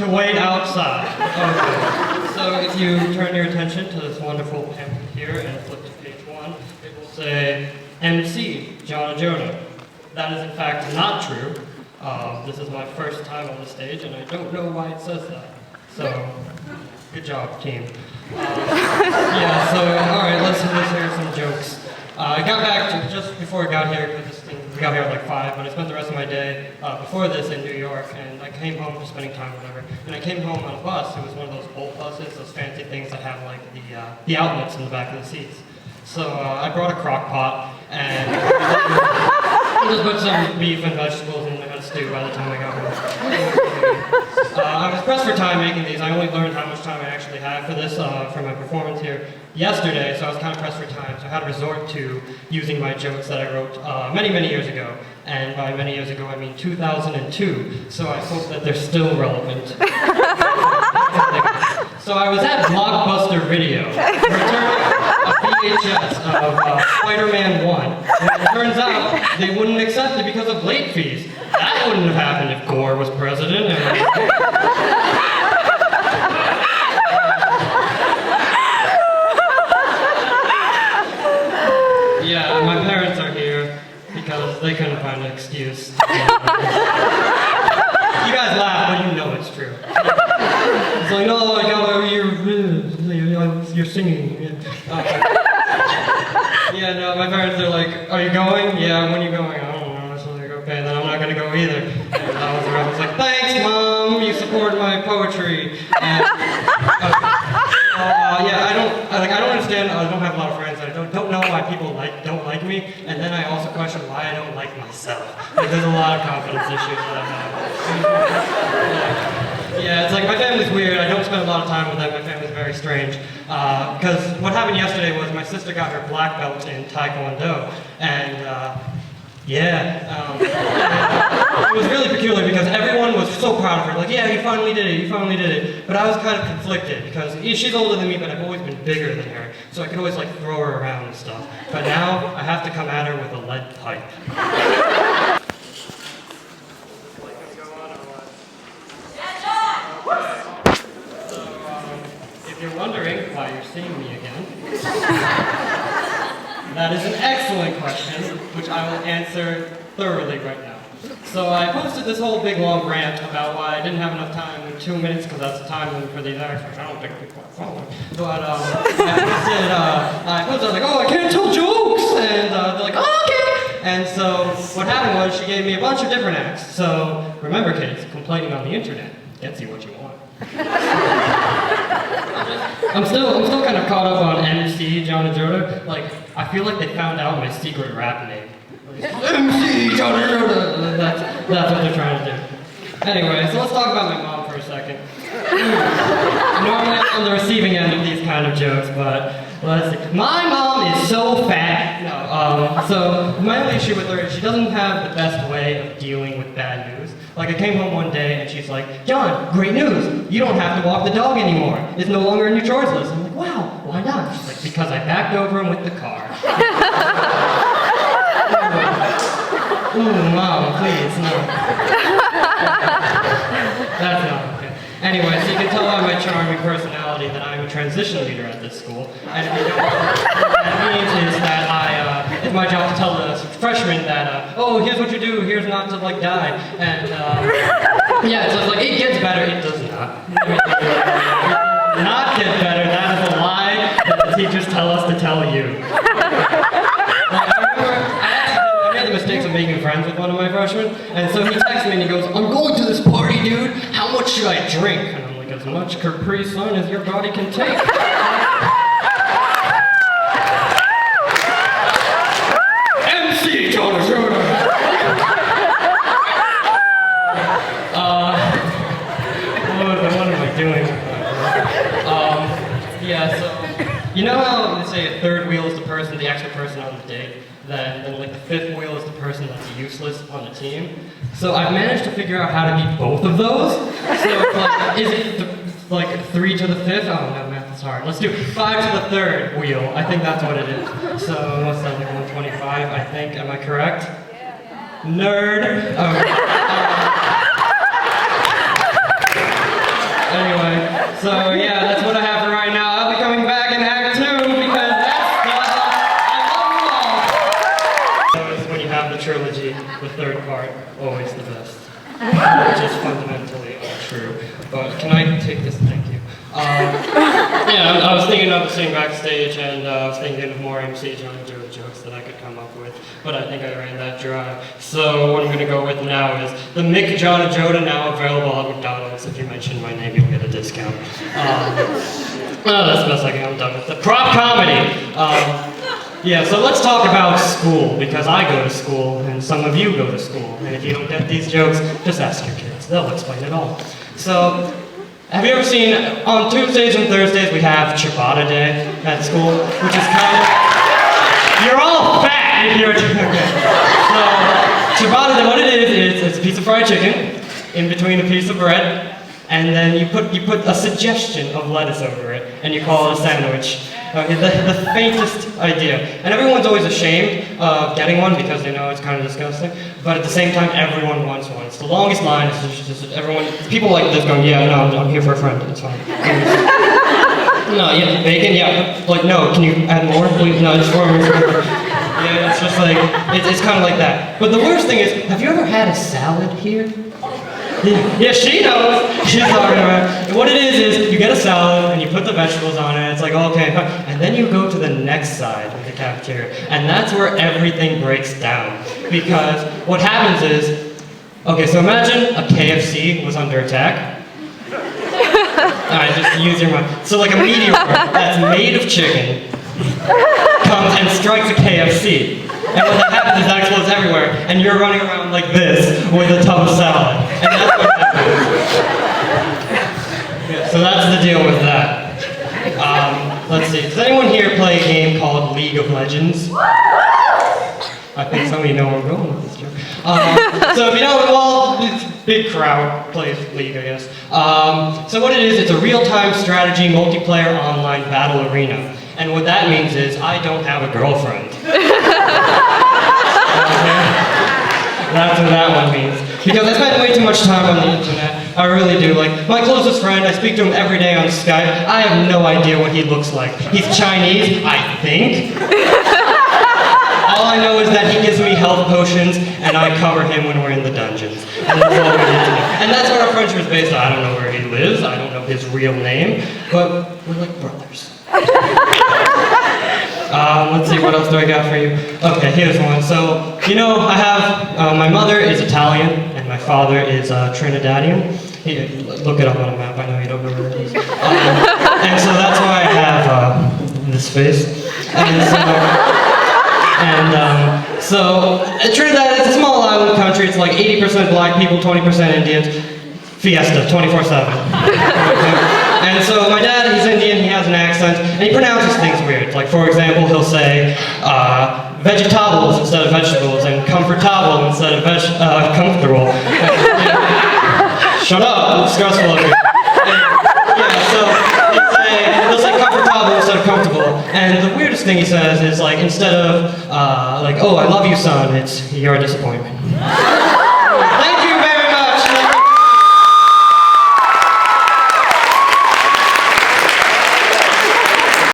to wait outside. Okay. So if you turn your attention to this wonderful pamphlet here and flip to page 1, it will say MC John Jonah. That is in fact not true. This is my first time on the stage and I don't know why it says that. So, good job, team. Yeah, so, alright, let's hear some jokes. I got back just before I got here, because we got here at like 5, but I spent the rest of my day before this in New York, and I came home just spending time, whatever. And I came home on a bus. It was one of those Bolt buses, those fancy things that have like the outlets in the back of the seats. So I brought a crock pot, and I just put some beef and vegetables in a stew by the time I got home. I was pressed for time making these. I only learned how much time I actually had for this, for my performance here yesterday, so I was kind of pressed for time. So I had to resort to using my jokes that I wrote many, many years ago. And by many years ago, I mean 2002. So I hope that they're still relevant. So I was at Blockbuster Video, returning a VHS of Spider-Man 1. And it turns out they wouldn't accept it because of late fees. That wouldn't have happened if Gore was president. Yeah, my parents are here because they couldn't find an excuse. You guys laugh, but you know it's true. It's like, no, like, oh, you're singing. Yeah, no, my parents are like, are you going? Yeah, when are you going? I don't know. So they're like, okay, then I'm not going to go either. And I was like, thanks, Mom, you support my poetry. And, yeah, I don't understand. I don't have a lot of friends. I don't know why people don't like me. And then I also question why I don't like myself. Like, there's a lot of confidence issues that I have. Yeah, it's like my family's weird. I don't spend a lot of time with them. My family's very strange. Because what happened yesterday was my sister got her black belt in Taekwondo, and it was really peculiar because everyone was so proud of her. Like, yeah, you finally did it. You finally did it. But I was kind of conflicted because she's older than me, but I've always been bigger than her, so I could always like throw her around and stuff. But now I have to come at her with a lead pipe. If you're wondering why you're seeing me again, that is an excellent question, which I will answer thoroughly right now. So I posted this whole big long rant about why I didn't have enough time in 2 minutes, because that's the time limit for these acts, which I don't think people are following. But I posted, like, oh, I can't tell jokes, and they're like, oh, okay. And so what happened was she gave me a bunch of different acts. So remember, kids, complaining on the internet gets you what you want. I'm still kind of caught up on MC John Jonah. Like, I feel like they found out my secret rap name. MC John Jonah. That's what they're trying to do. Anyway, so let's talk about my mom for a second. Normally I'm on the receiving end of these kind of jokes, but let's see. My mom is so fat. No, so my only issue with her is she doesn't have the best way of dealing with bad news. Like, I came home one day and she's like, John, great news. You don't have to walk the dog anymore. It's no longer in your chores list. I'm like, wow, why not? She's like, because I backed over him with the car. Ooh, Mom, please, no. That's not okay. Anyway, so you can tell by my charming personality that I'm a transition leader at this school. And if you don't know what that means is that it's my job to tell the freshmen that, oh, here's what you do, here's not to, like, die. And, yeah, so it's like, it gets better, it does not. It does not get better, that is a lie that the teachers tell us to tell you. I made the mistakes of making friends with one of my freshmen, and so he texts me and he goes, I'm going to this party, dude, how much should I drink? And I'm like, as much Capri Sun as your body can take. MC John Jonah! What am I doing? Yeah, so, you know how they say a third wheel is the person, the extra person on the date? Then like the fifth wheel is the person that's useless on the team. So I've managed to figure out how to be both of those. So it's like, is it like 3 to the 5th? Oh no, math is hard. Let's do 5 to the 3rd wheel. I think that's what it is. So what's that, like 125, I think. Am I correct? Yeah. Nerd. Okay. when you have the trilogy, the third part, always the best. Which is fundamentally untrue. But can I take this? Thank you. Yeah, I was thinking of sitting backstage, and I was thinking of more MC Johnny Joe jokes that I could come up with, but I think I ran that dry. So what I'm going to go with now is the Mick Johnny Joda, now available at McDonald's. If you mention my name, you'll get a discount. That's the best I can. I'm done with the prop comedy. Yeah, so let's talk about school, because I go to school, and some of you go to school. And if you don't get these jokes, just ask your kids. They'll explain it all. So, have you ever seen, on Tuesdays and Thursdays, we have Ciabatta Day at school, which is kind of, you're all fat if you're a okay. So, Ciabatta Day, what it is it's a piece of fried chicken in between a piece of bread, and then you put a suggestion of lettuce over it, and you call it a sandwich. Okay, the faintest idea. And everyone's always ashamed of getting one because they know it's kind of disgusting, but at the same time, everyone wants one. It's the longest line, it's just everyone, people like this going, yeah, no, I'm here for a friend, it's fine. No, yeah, bacon, yeah, like, no, can you add more, please? No, just for me. Yeah, it's just like, it's kind of like that. But the worst thing is, have you ever had a salad here? Yeah, she knows. She's talking about it. What it is you get a salad and you put the vegetables on it. It's like, okay, and then you go to the next side of the cafeteria, and that's where everything breaks down. Because what happens is, okay, so imagine a KFC was under attack. Alright, just use your mind. So like a meteor that's made of chicken comes and strikes a KFC. And what happens is that explodes everywhere, and you're running around like this with a tub of salad. And that's what happens. Yeah, so that's the deal with that. Let's see, does anyone here play a game called League of Legends? I think some of you know where I'm going with this joke. So if you know, well, this big crowd plays League, I guess. So what it is, it's a real-time strategy multiplayer online battle arena. And what that means is, I don't have a girlfriend. That's what that one means. Because I spend way too much time on the internet. I really do. Like, my closest friend, I speak to him every day on Skype. I have no idea what he looks like. He's Chinese, I think. All I know is that he gives me health potions, and I cover him when we're in the dungeons. And that's all we need to know. And that's what our friendship is based on. I don't know where he lives, I don't know his real name, but we're like brothers. Let's see, what else do I got for you? Okay, here's one. So, you know, I have, my mother is Italian, and my father is Trinidadian. Here, look it up on a map, I know you don't know where it is. And so that's why I have this face. So Trinidad is a small island country. It's like 80% black people, 20% Indians. Fiesta, 24/7. And so my dad, he's Indian, he has an accent, and he pronounces things weird. Like, for example, he'll say vegetables instead of vegetables, and comfortable instead of comfortable. Shut up, it's stressful up here. Yeah, so he'll say comfortable instead of comfortable. And the weirdest thing he says is, like, instead of, like, oh, I love you, son, it's, you're a disappointment.